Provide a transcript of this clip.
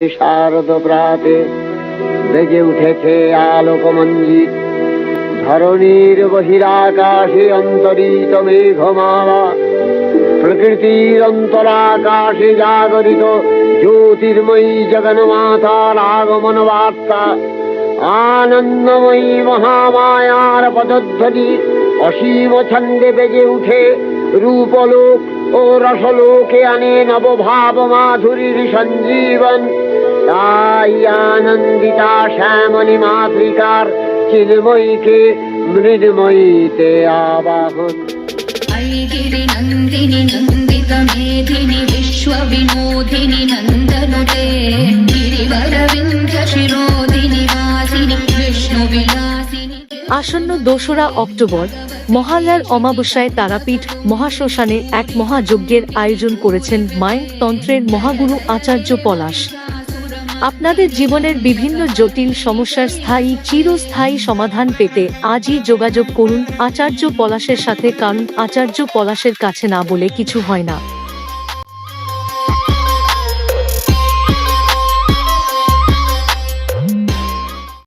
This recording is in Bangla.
শারদ প্রাতে বেজে উঠেছে আলোকমঞ্জিত, ধরণীর বহিরাকাশে অন্তরিত মেঘমালা, প্রকৃতির অন্তরাকাশে জাগরিত জ্যোতির্ময়ী জগন্মাতার আগমন বার্তা। আনন্দময়ী মহামায়ার পদধ্বনি অসীম ছন্দে বেজে উঠে রূপলোক ও রসলোকে আনে নবভাব মাধুরীর সঞ্জীবন। তাই আনন্দিতা শ্যামলী মাতৃকার চিন্ময়ীকে মৃন্ময়ীতে আবাহন। ऐगिरि नन्दिनि नन्दित मेधिनि विश्वविनोदिनि नन्दनुते गिरिवरविन्ध्य शिरोदिनि वासिनि विष्णुविलासिनि। আসন্ন ২রা অক্টোবর মহালয়ার অমাবস্যায় তারাপীঠ মহাশ্মশানে এক মহাযজ্ঞের আয়োজন করেছেন মায়ের তন্ত্রের মহাগুরু আচার্য পলাশ। আপনাদের জীবনের বিভিন্ন জটিল সমস্যার স্থায়ী চিরস্থায়ী সমাধান পেতে আজই যোগাযোগ করুন আচার্য পলাশের সাথে, কারণ আচার্য পলাশের কাছে না বলে কিছু হয় না।